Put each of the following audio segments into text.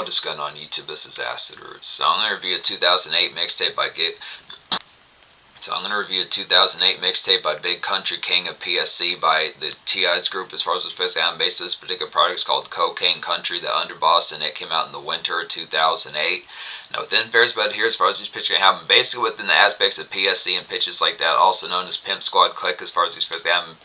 what is going on YouTube? This is Acid Roots. So I'm going to review a 2008 mixtape by Big Country King of PSC by the T.I.'s group. As far as the specific album based, this particular product is called Cocaine Country, the Underboss, and it came out in the winter of 2008. Now within Fair's about here, as far as these pitches can happen, basically within the aspects of PSC and pitches like that, also known as Pimp Squad Click, as far as these pitches can happen,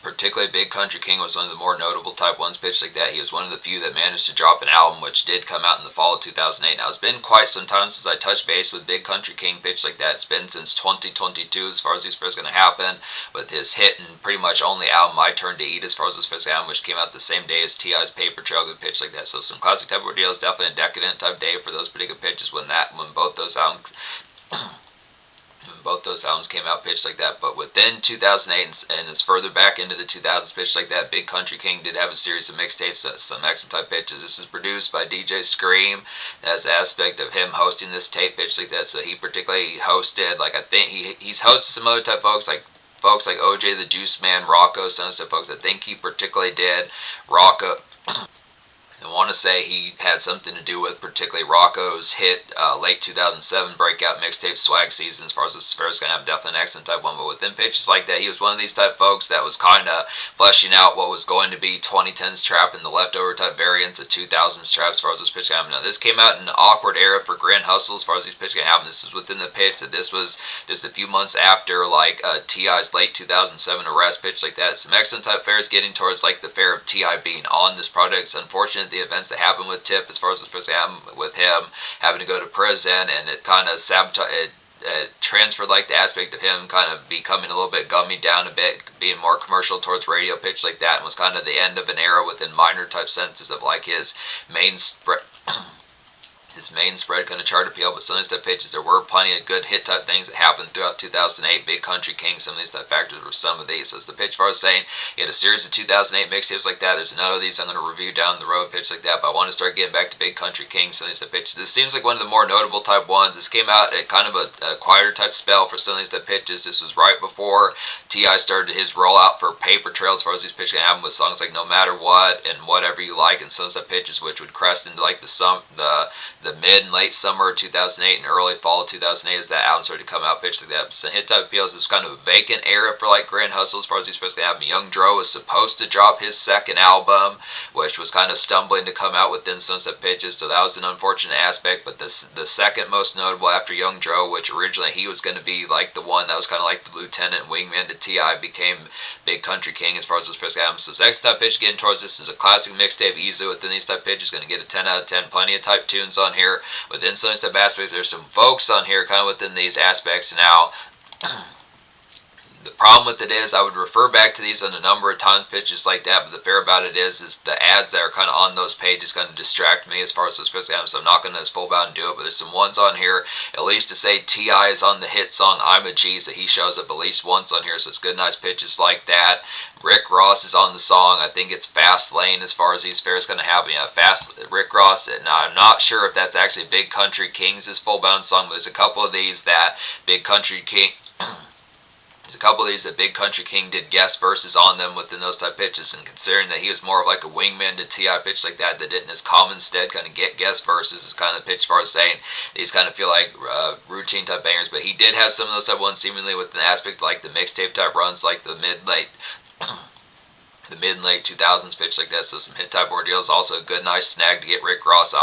particularly Big Country King was one of the more notable type ones pitched like that. He was one of the few that managed to drop an album which did come out in the fall of 2008. Now it's been quite some time since I touched base with Big Country King pitched like that. It's been since 2022 as far as these first going to happen with his hit and pretty much only album My Turn to Eat as far as this first album, which came out the same day as T.I.'s Paper Trail good pitch like that. So some classic type of ordeals, definitely a decadent type day for those particular pitches when both those albums came out pitched like that. But within 2008 and it's further back into the 2000s pitched like that, Big Country King did have a series of mixtapes, some excellent type pitches. This is produced by DJ Scream. That's the aspect of him hosting this tape pitch like that. So he particularly hosted, like I think he's hosted some other type folks like OJ the Juice Man, Rocco, some stuff folks. I think he particularly did Rocco. I want to say he had something to do with particularly Rocco's hit late 2007 breakout mixtape Swag Season. As far as this is going to have definitely an excellent type one, but within pitches like that, he was one of these type folks that was kind of fleshing out what was going to be 2010s trap and the leftover type variants of 2000s trap as far as this pitch can happen. Now this came out in an awkward era for Grand Hustle as far as these pitches can happen. This is within the pitch that this was just a few months after like T.I.'s late 2007 arrest pitch like that. Some excellent type fares getting towards like the fare of T.I. being on this product. It's unfortunate the events that happened with Tip as far as the supposed to happen with him having to go to prison, and it kind of transferred like the aspect of him kind of becoming a little bit gummy down a bit, being more commercial towards radio pitch like that, and was kind of the end of an era within minor type senses of like his main spread kind of chart appeal. But some of these type pitches, there were plenty of good hit type things that happened throughout 2008. Big Country King, some of these type factors were some of these. So as the pitch far as saying, he had a series of 2008 mixtapes like that. There's another of these I'm going to review down the road pitch like that, but I want to start getting back to Big Country King, some of these type pitches. This seems like one of the more notable type ones. This came out at kind of a quieter type spell for some of these type pitches. This was right before T.I. started his rollout for Paper Trail as far as these pitches happen, with songs like No Matter What and Whatever You Like and some of these type pitches, which would crest into like the mid and late summer of 2008 and early fall of 2008 as that album started to come out pitch like that. So hit type appeals is kind of a vacant era for like Grand Hustle as far as he's supposed to have. Young Dro was supposed to drop his second album, which was kind of stumbling to come out within Sunset Pitches, so that was an unfortunate aspect. But the second most notable after Young Dro, which originally he was going to be like the one that was kind of like the lieutenant wingman to T.I., became Big Country King as far as those first albums. So the next type pitch getting towards this is a classic mixtape, easily within these type pitches, going to get a 10 out of 10, plenty of type tunes on here. Within some type aspects, there's some folks on here kind of within these aspects. Now, the problem with it is I would refer back to these on a number of times pitches like that, but the fair about it is the ads that are kind of on those pages kind of distract me as far as those specific albums, so I'm not going to as full bound and do it. But there's some ones on here, at least to say T.I. is on the hit song I'm a G, so he shows up at least once on here, so it's good nice pitches like that. Rick Ross is on the song. I think it's Fast Lane as far as these fairs going to happen. Yeah, Rick Ross. Now I'm not sure if that's actually Big Country King's full bound song, but there's a couple of these that Big Country King. There's a couple of these that Big Country King did guest verses on them within those type pitches, and considering that he was more of like a wingman to T.I. pitch like that didn't as common stead kind of get guest verses is kind of the pitch as far as saying these kind of feel like routine type bangers. But he did have some of those type ones seemingly with an aspect like the mixtape type runs, like the mid and late 2000s pitch like that. So some hit type ordeals, also a good nice snag to get Rick Ross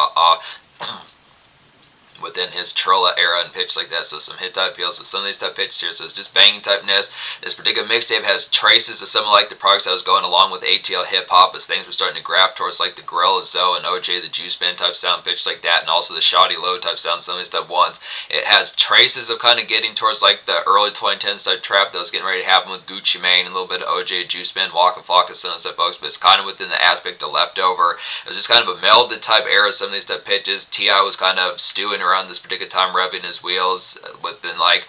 within his Trilla era and pitch like that. So some hit type appeals with some of these type pitches here. So it's just banging typeness. This particular mixtape has traces of some of like the products that was going along with ATL hip hop as things were starting to graft towards like the Gorilla Zoe and OJ the Juice Man type sound pitch like that, and also the Shoddy Low type sound, some of these type ones. It has traces of kind of getting towards like the early 2010s type trap that was getting ready to happen with Gucci Mane and a little bit of OJ Juice Man, Waka Flocka, some of those type folks, but it's kind of within the aspect of leftover. It was just kind of a melded type era, some of these type pitches. T.I. was kind of stewing around this particular time, revving his wheels within like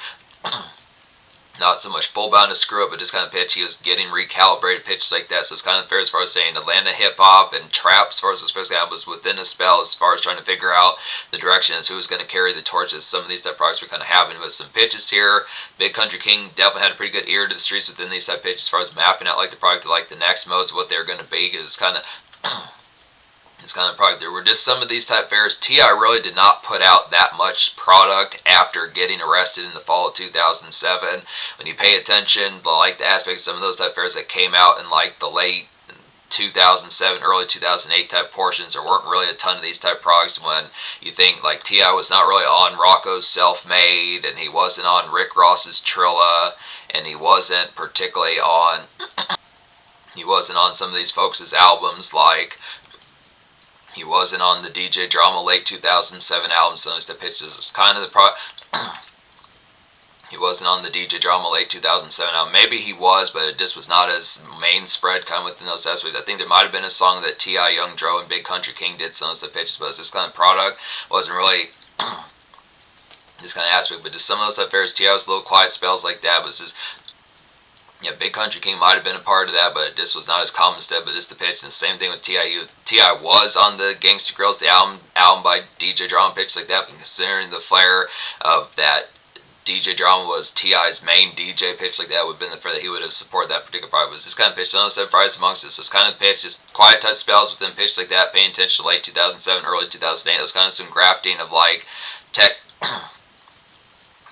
not so much full bound to screw up, but just kind of pitch. He was getting recalibrated pitches like that. So it's kind of fair as far as saying Atlanta hip hop and trap as far as the special album was within a spell as far as trying to figure out the direction as who was going to carry the torches. Some of these type products were kind of having, but some pitches here. Big Country King definitely had a pretty good ear to the streets within these type pitches as far as mapping out like the product, like the next modes, what they're going to be. It was kind of It's kind of product. There were just some of these type fairs. T.I. really did not put out that much product after getting arrested in the fall of 2007. When you pay attention, like the aspects of some of those type fairs that came out in like the late 2007, early 2008 type portions, there weren't really a ton of these type products. When you think like T.I. was not really on Rocco's Self-Made, and he wasn't on Rick Ross's Trilla, and he wasn't particularly on some of these folks' albums, like he wasn't on the DJ Drama late 2007 album. So the pitches is kind of the he wasn't on the DJ Drama late 2007 album. Maybe he was, but it just was not as main spread kind of within those aspects. I think there might have been a song that T.I., Young Dro, and Big Country King did some of the pitches, but this kind of product wasn't really this kind of aspect. But just some of those affairs, T.I. was a little quiet spells like that, but it's just, yeah, Big Country King might have been a part of that, but this was not as common step. But just the pitch, and the same thing with T.I. T.I. was on the Gangsta Grills, the album by DJ Drama, pitch like that. But considering the flair of that, DJ Drama was T.I.'s main DJ, pitch like that would have been the fair that he would have supported that particular part. It was this kind of pitch. Some of the stuff amongst us. So it's kind of pitch, just quiet type spells within pitch like that. Paying attention to late 2007, early 2008. It was kind of some grafting of like tech.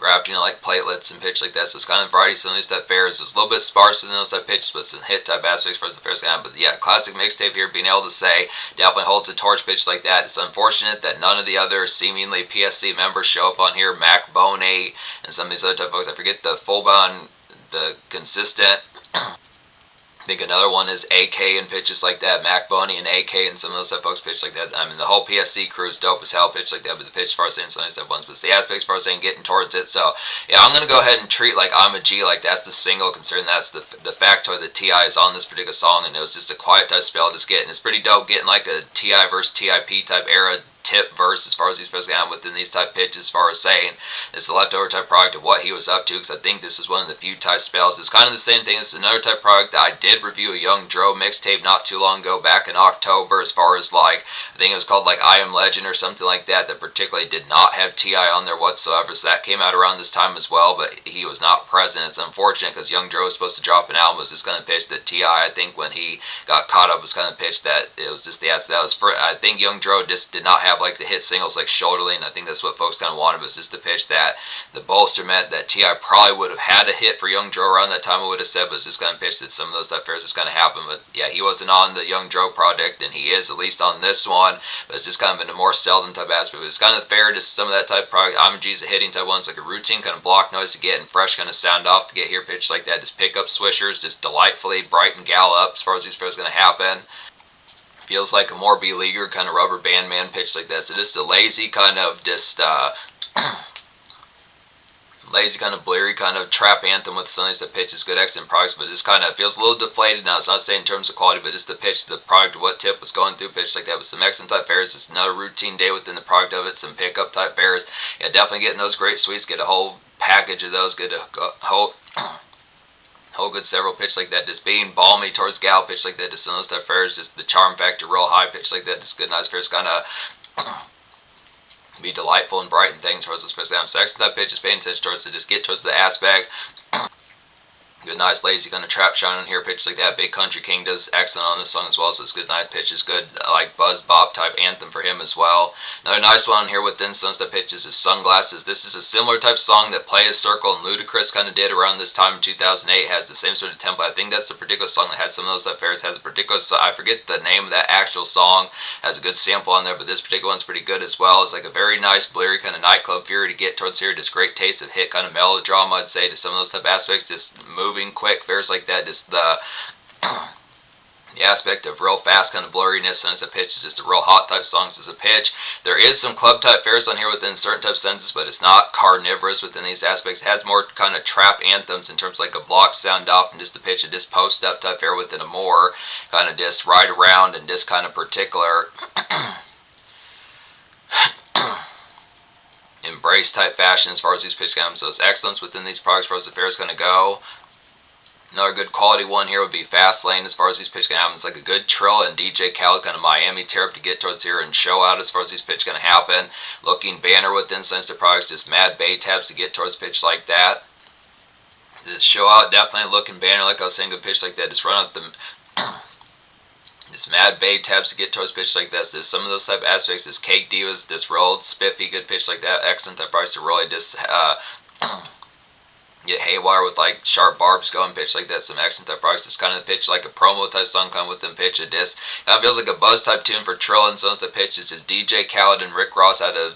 Grafting like platelets and pitch like that. So it's kind of variety. Some of these type fairs. It's a little bit sparse in those type pitches, but some hit type aspects for the fairs. But yeah, classic mixtape here, being able to say definitely holds a torch pitch like that. It's unfortunate that none of the other seemingly PSC members show up on here. Mac Boney and some of these other type folks. I forget the full bond, the consistent. I think another one is AK and pitches like that. Mac Boney and AK and some of those type folks pitch like that. I mean, the whole PSC crew is dope as hell, pitch like that. But the pitch as far as saying some of these type ones, but it's the aspects as far as saying getting towards it. So yeah, I'm gonna go ahead and treat like I'm a G, like that's the single, considering that's the factoid that T.I. is on this particular song, and it was just a quiet type spell. Just getting, it's pretty dope getting like a T.I. versus TIP type era tip verse as far as he's supposed to have within these type pitches, as far as saying it's the leftover type product of what he was up to, because I think this is one of the few type spells. It's kind of the same thing as another type product that I did review, a Young Dro mixtape not too long ago, back in October, as far as like, I think it was called like I Am Legend or something like that, that particularly did not have T.I. on there whatsoever. So that came out around this time as well, but he was not present. It's unfortunate because Young Dro was supposed to drop an album. It was this kind of pitch that T.I., I think when he got caught up, was kind of pitch that it was just the aspect that was for, I think Young Dro just did not have like the hit singles like Shoulder Lean. I think that's what folks kind of wanted, was just the pitch that the bolster meant that T.I. probably would have had a hit for Young Dro around that time. I would have said, but it's just kind of pitch that some of those type fairs just kind of happened. But yeah, he wasn't on the Young Dro project, and he is at least on this one, but it's just kind of in a more seldom type aspect. But it's kind of fair to some of that type of product. I'm a G's, a hitting type ones, like a routine kind of block noise to get and fresh kind of sound off to get here pitch like that. Just pick up swishers, just delightfully bright and gallop as far as these fairs going to happen. Feels like a more B-leaguer kind of rubber band man pitch like that. So just a lazy kind of just lazy kind of bleary kind of trap anthem with some of these pitches, good excellent products, but just kind of feels a little deflated now. It's not saying in terms of quality, but just the pitch, the product, what tip was going through pitch like that with some excellent type fairs. It's another routine day within the product of it, some pickup type fairs. Yeah, definitely getting those great sweets, get a whole package of those, get a whole good several pitch like that, just being balmy towards gal pitch like that, just some of those type fairs, just the charm factor real high pitch like that, just good nice fairs, kind of be delightful and bright and things towards the space. I'm sex type pitch, just paying attention towards it, just get towards the aspect. Good, nice, lazy, kind of trap shining here, pitch like that. Big Country King does excellent on this song as well, so it's good, nice pitches, good, like buzz bop type anthem for him as well. Another nice one here within some stuff pitches is Sunglasses. This is a similar type song that Play a Circle and Ludacris kind of did around this time in 2008. Has the same sort of template. I think that's the particular song that had some of those type fairs. Has a particular, I forget the name of that actual song. Has a good sample on there, but this particular one's pretty good as well. It's like a very nice, bleary kind of nightclub fury to get towards here. Just great taste of hit kind of melodrama, I'd say, to some of those type aspects. Just moving quick fairs like that, just the aspect of real fast kind of blurriness and as a pitch is just a real hot type songs as a pitch. There is some club type fairs on here within certain type senses, but it's not carnivorous within these aspects. It has more kind of trap anthems in terms of like a block sound off and just the pitch of just post up type fair within a more kind of just right around and just kind of particular embrace type fashion as far as these pitch comes. So it's excellence within these products as far as the fair is going to go. Another good quality one here would be Fast Lane as far as these pitch can happen. It's like a good Trill and DJ Khaled kind of Miami tear up to get towards here and show out as far as these pitch going to happen. Looking banner within sensitive products, just mad bay tabs to get towards pitch like that. Just show out, definitely looking banner like I was saying, good pitch like that. Just run up the This Mad Bay tabs to get towards pitch like this. There's some of those type aspects. This Cake Divas, this rolled, spiffy, good pitch like that. Excellent type price to really just get haywire with like sharp barbs going pitch like that. Some excellent type price. It's kind of the pitch like a promo type song kind of with them pitch. It just kind of feels like a buzz type tune for Trill and Sons to pitch. It's just DJ Khaled and Rick Ross out of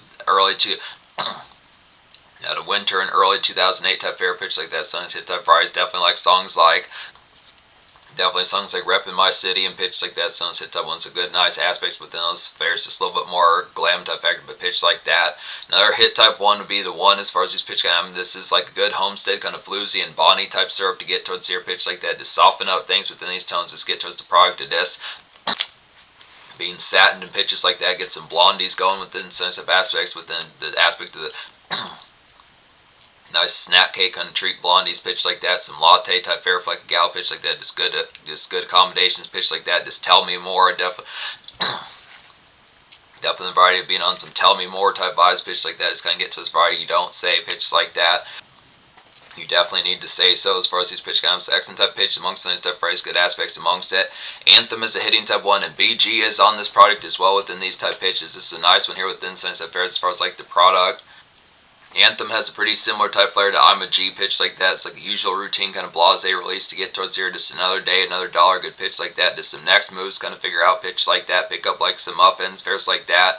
winter and early 2008 type fair pitch like that. Songs hit type price. Definitely songs like Reppin' My City and pitch like that. Songs hit type ones. A good nice aspects within those fairs. Just a little bit more glam type factor, but pitch like that. Another hit type one would be the one as far as these pitch kind of. I mean, this is like a good homestead kind of floozy and Bonnie type syrup to get towards here pitch like that. To soften out things within these tones. Just get towards the product of this. Being satin and pitches like that. Get some blondies going within sense of aspects within the aspect of the nice snack cake on treat blondies pitch like that. Some latte type fair like a gal pitch like that. Just good accommodations pitch like that. Just tell me more. Definitely the variety of being on some tell me more type vibes pitch like that. Just kind of get to this variety you don't say pitch like that. You definitely need to say so as far as these pitch comes. Excellent type pitch amongst these type phrase, good aspects amongst it. Anthem is a hitting type one, and BG is on this product as well within these type pitches. This is a nice one here within sense type pairs as far as like the product. Anthem has a pretty similar type flair to I'm a G pitch like that. It's like a usual routine kind of blase release to get towards here. Just another day, another dollar, good pitch like that. Just some next moves, kind of figure out pitch like that. Pick up like some muffins, fairs like that.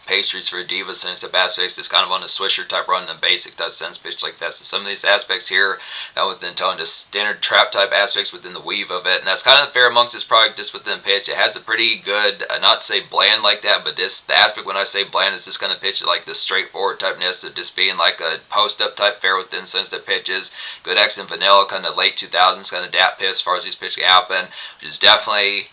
Pastries for a diva sense type aspects. Just kind of on a swisher type run in a basic type sense pitch like that. So some of these aspects here within tone, just standard trap type aspects within the weave of it, and that's kind of fair amongst this product just within pitch. It has a pretty good, not to say bland like that, but this the aspect when I say bland is just kind of pitch it like the straightforward typeness of just being like a post up type fair within sense that pitches. Good X and vanilla kind of late 2000s kind of dap piff as far as these pitches happen, which is definitely.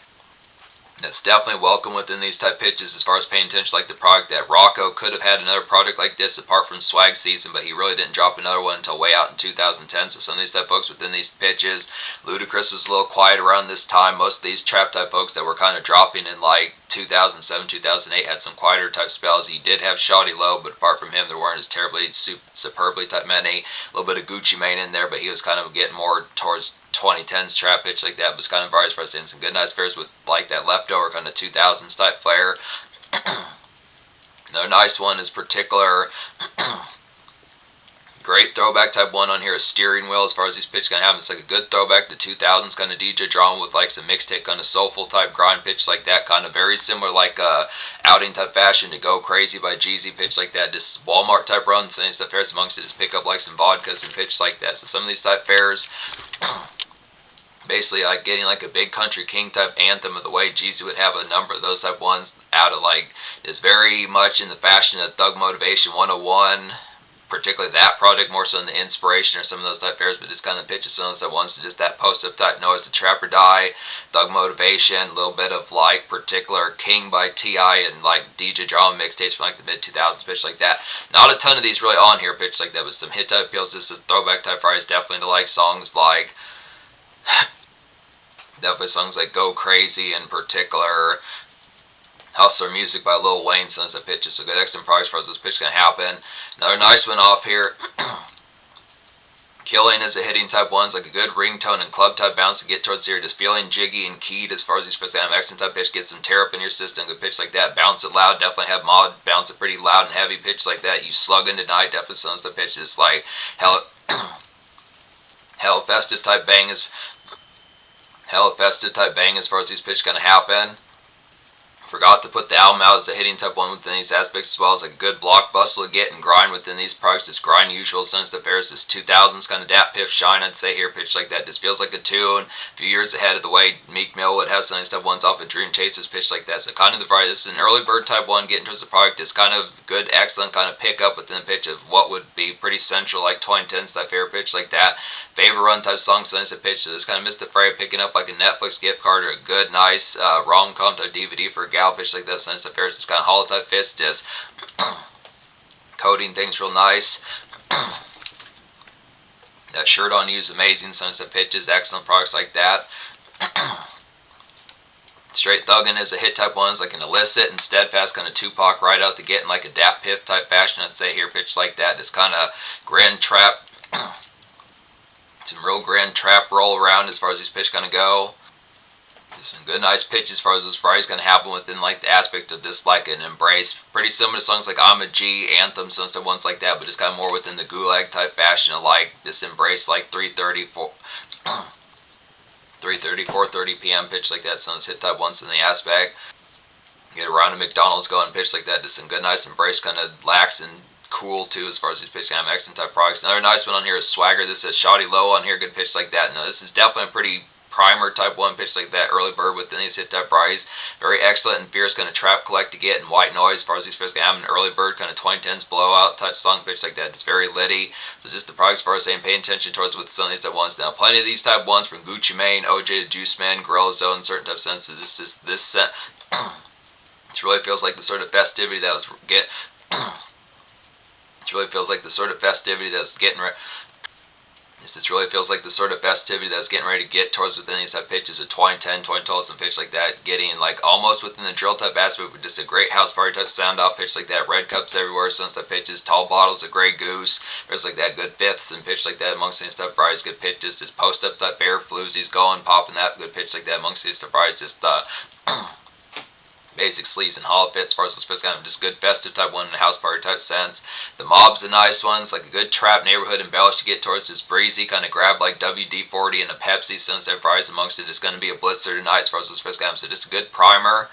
That's definitely welcome within these type pitches as far as paying attention like the product that Rocco could have had another product like this apart from swag season, but he really didn't drop another one until way out in 2010. So some of these type folks within these pitches, Ludacris was a little quiet around this time. Most of these trap type folks that were kind of dropping in like 2007, 2008 had some quieter type spells. He did have Shawty Low, but apart from him, there weren't as terribly superbly type many. A little bit of Gucci Mane in there, but he was kind of getting more towards 2010s trap pitch like that. Was kind of various for us in some good nice fairs with like that leftover kind of 2000s type flair. Another nice one is particular. Great throwback type one on here is Steering Wheel as far as these pitch kind of happen. It's like a good throwback to 2000s kind of DJ drama with like some mixtape kind of soulful type grind pitch like that. Kind of very similar like outing type fashion to Go Crazy by Jeezy pitch like that. Just Walmart type runs and stuff fairs amongst it. Just pick up like some vodkas and pitch like that. So some of these type fairs. Basically like getting like a big country king type anthem of the way Jeezy would have a number of those type ones out of like is very much in the fashion of Thug Motivation 101, particularly that project more so than the inspiration or some of those type fairs, but just kind of pitches some of those type ones to just that post up type noise to Trap or Die, Thug Motivation, a little bit of like particular King by T.I. and like DJ drama mixtapes from like the mid 2000s pitch like that. Not a ton of these really on here pitch like that, but some hit type appeals. This is throwback type Fridays definitely to like songs like definitely songs like Go Crazy in particular. Hustler Music by Lil Wayne sends the pitches, so good excellent progress for this pitch can happen. Another nice one off here. Killing is a hitting type ones, like a good ringtone and club type bounce to get towards here. Just feeling jiggy and keyed as far as these pitches have excellent type pitch. Get some tear up in your system. Good pitch like that. Bounce it loud. Definitely have mod bounce it pretty loud and heavy pitch like that. You slugging tonight. Definitely sends the pitches like hell festive type bang is. Hell festive type bang as far as these pitches gonna happen. Forgot to put the album out as a hitting type one within these aspects as well as a good blockbuster to get and grind within these products. This grind usual sense that fares this 2000s kind of dap piff shine I'd say here pitch like that. This feels like a tune a few years ahead of the way Meek Mill would have some of these type ones off of Dream Chasers pitch like that. So kind of the variety. This is an early bird type one getting towards the product. Is kind of good excellent kind of pick up within the pitch of what would be pretty central like 2010s type fair pitch like that. Favorite run type song sense of pitch. So this kind of missed the fray picking up like a Netflix gift card or a good nice rom-com type DVD for a gal pitch like that. Sense of fairs. It's kind of hollow type fist. Just coding things real nice. That shirt on you is amazing. Sense of pitches. Excellent products like that. Straight Thuggin' is a hit type ones like an illicit and steadfast kind of Tupac right out to get in like a dap piff type fashion I'd say here pitch like that. Just kind of grand trap. Some real grand trap roll around as far as these pitch kind of go. Some good nice pitches as far as this variety is going to happen within like the aspect of this like an embrace. Pretty similar to songs like I'm a G, Anthem, some stuff ones like that, but just kind of more within the gulag type fashion of like this embrace like 3:30, 4:30 p.m. pitch like that. Some of those hit type ones in the aspect. Get around to McDonald's going pitch like that. Just some good nice embrace, kind of lax and cool too as far as these pitch kind of excellent type products. Another nice one on here is Swagger. This is Shoddy Low on here, good pitch like that. Now this is definitely a pretty primer type one pitch like that. Early bird within these hit type varieties. Very excellent and fierce kind of trap collect to get and white noise as far as these pitch have an early bird kind of 2010s blowout type song pitch like that. It's very litty. So just the products as far as saying paying attention towards with some of these type ones. Now plenty of these type ones from Gucci Mane, OJ the Juice Man, Gorilla Zone, certain type senses. This set it really feels like the sort of festivity that was it really feels like the sort of festivity that was getting this really feels like the sort of festivity that's getting ready to get towards within these type pitches of 2010, 2012, some pitch like that, getting like almost within the drill type aspect with just a great house party type sound off pitch like that, red cups everywhere, some type pitches, tall bottles, a gray goose, there's like that, good fifths and pitch like that amongst these type varieties, good pitches, just post up type air, floozies going, popping that, good pitch like that amongst these type varieties, just basic sleeves and hollow fits as far as the kind of just good festive type one in a house party type sense. The mob's a nice ones, like a good trap neighborhood embellish to get towards this breezy kind of grab like WD-40 and a Pepsi since their fries amongst it is going to be a blitzer tonight as far as this kind of, so just a good primer.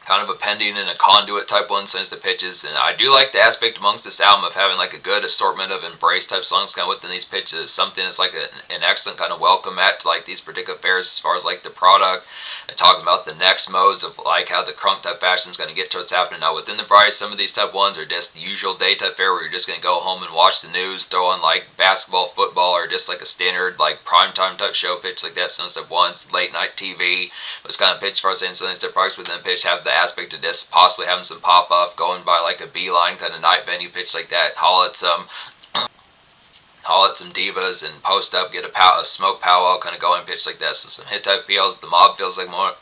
Kind of a pending and a conduit type one since the pitches, and I do like the aspect amongst this album of having like a good assortment of embrace type songs kind of within these pitches. Something that's like an excellent kind of welcome at to like these particular fairs as far as like the product, and talking about the next modes of like how the crunk type fashion is going to get towards happening. Now within the variety, some of these type ones are just the usual day type fair where you're just going to go home and watch the news, throw on like basketball, football, or just like a standard like primetime type show pitch like that. Some type ones, late night TV, was kind of pitch as far as saying some of these type products within the pitch have the aspect of this possibly having some pop off, going by like a beeline kind of night venue pitch like that, holler at some divas and post up, get a smoke powwow kind of going pitch like that. So some hit type feels. The mob feels like more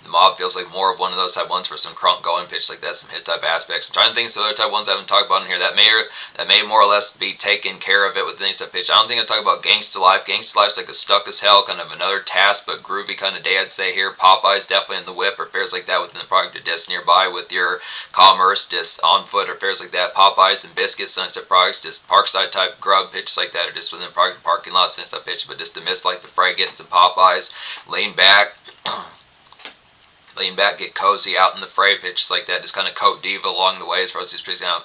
the mob feels like more of one of those type ones for some crunk going pitch like that, some hit type aspects. I'm trying to think of some other type ones I haven't talked about in here that may more or less be taken care of it within these type pitch. I don't think I talk about Gangsta Life. Gangsta Life's like a stuck as hell, kind of another task but groovy kind of day I'd say here. Popeye's definitely in the whip or fairs like that within the product, or just nearby with your commerce, just on foot or fairs like that. Popeyes and biscuits, some type products, just parkside type grub pitch like that, or just within the product parking lots and stuff pitch, but just to miss like the fray, getting some Popeyes, lean back, get cozy out in the fray pitches like that. Just kind of coat diva along the way as far as these pitches out.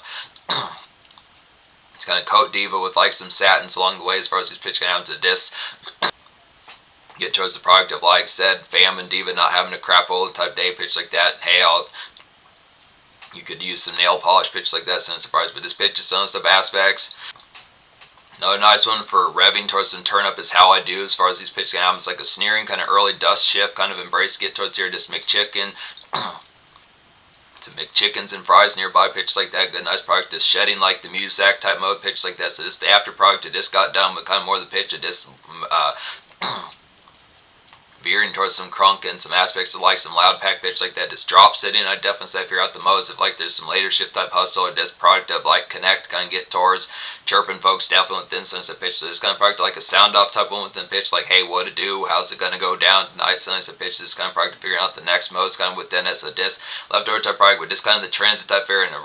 It's kind of coat diva with like some satins along the way as far as these pitches out to this. Get towards the product of like said fam and diva not having a crapola type day pitch like that. Hey, you could use some nail polish pitch like that, so no surprise. But this pitch is some stuff aspects. Another nice one for revving towards some turn up is How I Do as far as these pitches can happen. It's like a sneering kind of early dust shift kind of embrace to get towards here. Just McChicken. Some McChickens and fries nearby pitch like that. Good nice product. Just shedding like the Muzak type mode pitch like that. So this the after product it just got done, but kind of more the pitch of this veering towards some crunk and some aspects of like some loud pack pitch like that. Just drop sitting. I definitely say if you're out the modes if like there's some later shift type hustle or this product of like connect kind of get towards chirping folks definitely within sense of pitch. So this kind of product like a sound off type one within pitch like hey what to do, how's it gonna go down tonight, sense of pitch. This kind of product figuring out the next modes kind of within it. So this leftover type product with this kind of the transit type fair and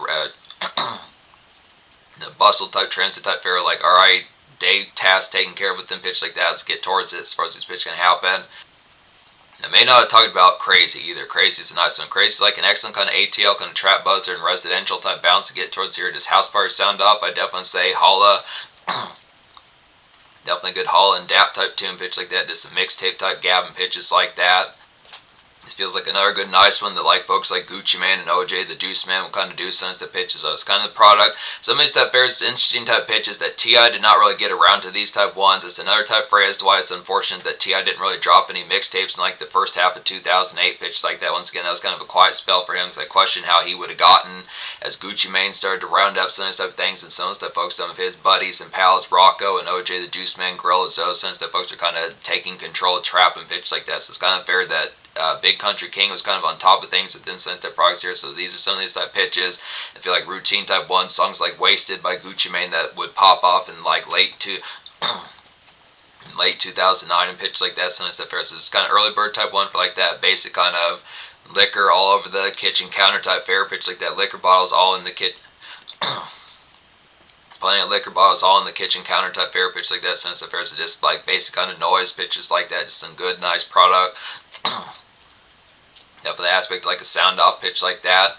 the bustle type transit type fair like alright day task taken care of within pitch like that. Let's get towards it as far as this pitch can happen. I may not have talked about Crazy either. Crazy is a nice one. Crazy is like an excellent kind of ATL, kind of trap buzzer and residential type bounce to get towards here. Does house party sound off? I definitely say holla. Definitely a good holla and dap type tune pitch like that. Just a mixtape type gab and pitches like that. This feels like another good nice one that like folks like Gucci Mane and OJ the Juice Man will kind of do since the pitches. So it's kind of the product. Some of these type fairs, interesting type pitches that T.I. did not really get around to these type ones. It's another type phrase as to why it's unfortunate that T.I. didn't really drop any mixtapes in like the first half of 2008 pitch like that. Once again, that was kind of a quiet spell for him because I questioned how he would have gotten as Gucci Mane started to round up some of these type things, and some of the folks, some of his buddies and pals, Rocco and OJ the Juice Man, Gorilla Zoe, some of the folks are kind of taking control of trap and pitch like that. So it's kind of fair that Big Country King was kind of on top of things within sense type products here. So these are some of these type pitches. I feel like routine type one songs like Wasted by Gucci Mane that would pop off in like late late 2009 and pitches like that, something stuff there. So it's kind of early bird type one for like that basic kind of liquor all over the kitchen counter type fare, pitch like that. Liquor bottles all in the kitchen. Plenty of liquor bottles all in the kitchen counter type fare, pitch like that. Something stuff there. So just like basic kind of noise pitches like that. Just some good, nice product. Definitely aspect like a sound off pitch like that.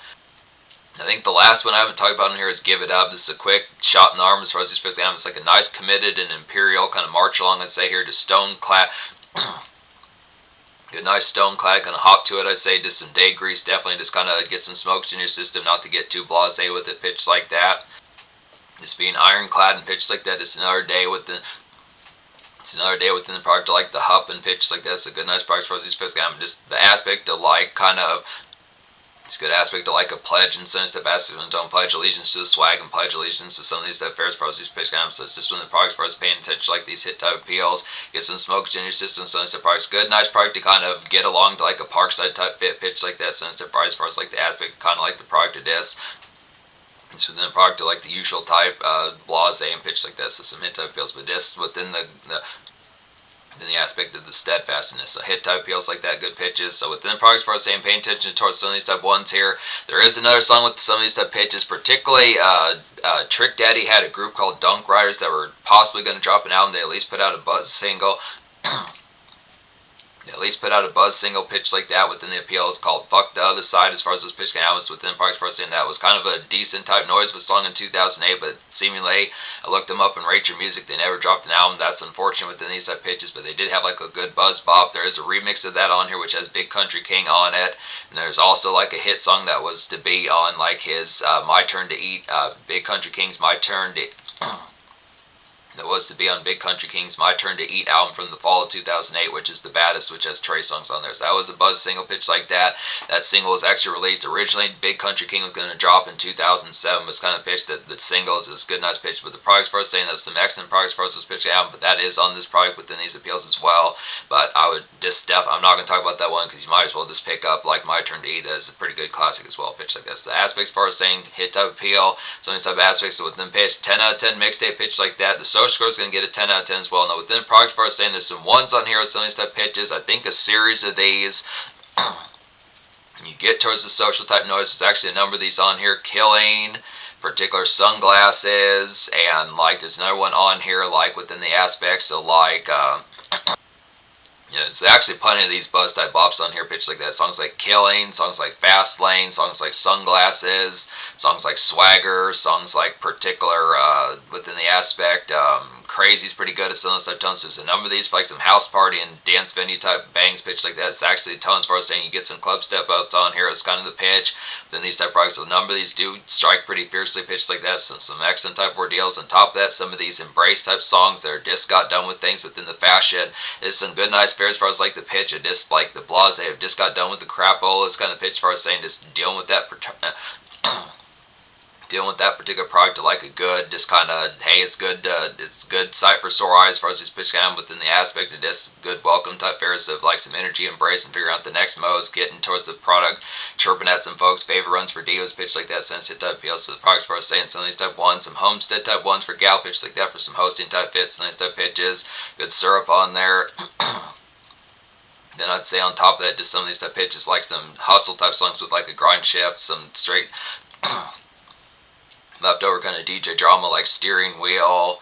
I think the last one I haven't talked about in here is Give It Up. This is a quick shot in the arm as far as these picks. It's like a nice committed and imperial kind of march along, I'd say here, just stone clad. Good nice stone clad kind of hop to it, I'd say. Just some day grease, definitely just kind of get some smokes in your system, not to get too blasé with it, pitch like that. Just being ironclad and pitch like that. Just another day within. It's another day within the product. I like the hup and pitch like that. It's a good nice product as far as these picks. Just the aspect of like kind of. It's a good aspect to like a pledge and some stuff. Aspect when don't pledge allegiance to the swag and pledge allegiance to some of these stuff. Fairs pros, these pitch games. So it's just when the products pros paying attention like these hit type appeals. Get some smokes in your system. Some stuff products. Good, nice product to kind of get along to like a parkside type fit pitch like that. Some stuff products pros like the aspect kind of like the product of this. It's within the product of like the usual type blase and pitch like that. So some hit type appeals, but this within the aspect of the steadfastness. So hit type appeals like that, good pitches. So within the products part, saying paying attention towards some of these type ones here. There is another song with some of these type pitches, particularly Trick Daddy had a group called Dunk Riders that were possibly going to drop an album. They at least put out a buzz single. At least put out a buzz single pitch like that within the appeal. It's called Fuck the Other Side as far as those pitch albums within products for saying that was kind of a decent type noise of a song in 2008, but seemingly I looked them up and Rate Your Music, they never dropped an album. That's unfortunate within these type pitches, but they did have like a good buzz bop. There is a remix of that on here which has Big Country King on it, and there's also like a hit song that was to be on like his My Turn to Eat, Big Country King's My Turn to that was to be on Big Country King's My Turn to Eat album from the fall of 2008, which is the baddest, which has Trey songs on there. So that was the buzz single pitch like that. That single was actually released originally. Big Country King was going to drop in 2007. Was kind of pitched that the singles is good, nice pitch. But the products first saying there's some excellent products first was pitched album, but that is on this product within these appeals as well. But I would just I'm not going to talk about that one because you might as well just pick up like My Turn to Eat. That is a pretty good classic as well. Pitch like that. So the aspects part saying hit type appeal, some of these type of aspects within pitch, 10 out of 10 mixtape pitch like that. The social score is going to get a 10 out of 10 as well. Now within products part saying there's some ones on here with some of these type pitches. I think a series of these. You get towards the social type noise, there's actually a number of these on here. Killing, particular sunglasses, and like there's another one on here like within the aspects of like yeah, there's actually plenty of these buzz type bops on here, pitch like that. Songs like Killing, songs like Fast Lane, songs like Sunglasses, songs like Swagger, songs like particular within the aspect. Crazy's pretty good at some of those type tones. There's a number of these for like some house party and dance venue type bangs pitch like that. It's actually a tone as far as saying you get some club step outs on here. It's kind of the pitch. Then these type products, a number of these do strike pretty fiercely pitched like that. Some excellent type ordeals. On top of that, some of these embrace type songs that are just got done with things within the fashion. There's some good nice fair as far as like the pitch and just like the blase have just got done with the crapola. It's kind of pitch as far as saying just dealing with that dealing with that particular product to like a good, just kind of, hey, it's good sight for sore eyes as far as these pitch kind within the aspect of this good welcome type fairs of like some energy embrace and figuring out the next modes, getting towards the product, chirping at some folks, favorite runs for divas pitch like that, sensitive type appeals. So the products for us saying some of these type ones, some homestead type ones for gal pitch like that for some hosting type fits, some of these type pitches, good syrup on there. Then I'd say on top of that, just some of these type pitches like some hustle type songs with like a grind shift, some straight leftover kind of DJ drama like Steering Wheel.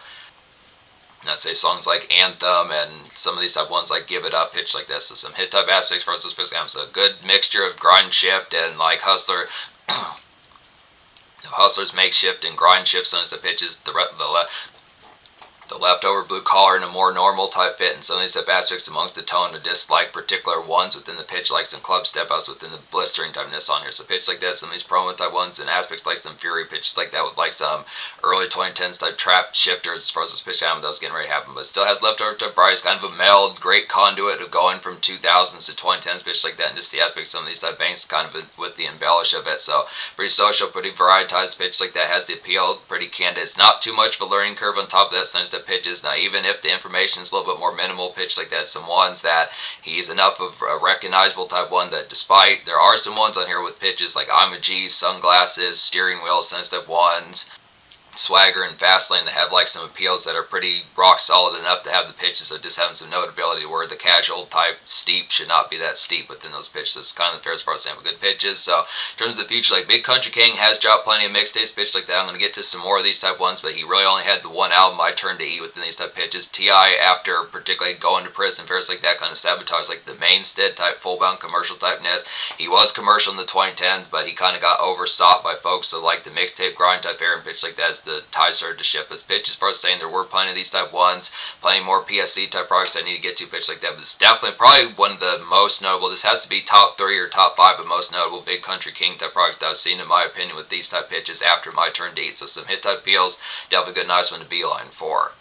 And I'd say songs like Anthem and some of these type ones like Give It Up, pitch like this. So some hit type aspects for us. So a good mixture of grind shift and like hustler. Hustlers makeshift and grind shift. Some of the pitches. The leftover blue collar and a more normal type fit and some of these type aspects amongst the tone of just like particular ones within the pitch, like some club step outs within the blistering typeness on here. So pitch like that, some of these promo type ones and aspects like some fury pitches like that with like some early 2010s type trap shifters as far as this pitch album that was getting ready to happen. But still has leftover type variety, kind of a meld, great conduit of going from 2000s to 2010s pitch like that, and just the aspects of some of these type banks kind of with the embellish of it. So pretty social, pretty varietized pitch like that, has the appeal, pretty candid. It's not too much of a learning curve on top of that. Sometimes the pitches, now even if the information is a little bit more minimal pitch like that, some ones that he's enough of a recognizable type one that despite there are some ones on here with pitches like I'm a G, Sunglasses, Steering Wheel, some type ones swagger and fast lane that have like some appeals that are pretty rock solid enough to have the pitches of just having some notability, where the casual type steep should not be that steep within those pitches. That's kind of the fairest part of saying good pitches. So in terms of the future, like Big Country King has dropped plenty of mixtapes, pitches like that. I'm going to get to some more of these type ones, but he really only had the one album, I Turned to E, within these type pitches. T.I., after particularly going to prison, fairs like that, kind of sabotaged like the Mainstead type full-bound commercial typeness. He was commercial in the 2010s, but he kind of got oversought by folks that like the mixtape grind type era and pitch like that as the tide started to shift. As pitch, as far as saying there were plenty of these type ones, plenty more PSC type products I need to get to, pitch like that. But it's definitely probably one of the most notable. This has to be top 3 or top 5 of most notable Big Country King type products that I've seen, in my opinion, with these type pitches after My Turn to Eat. So some hit type peels, definitely a good nice one to beeline for.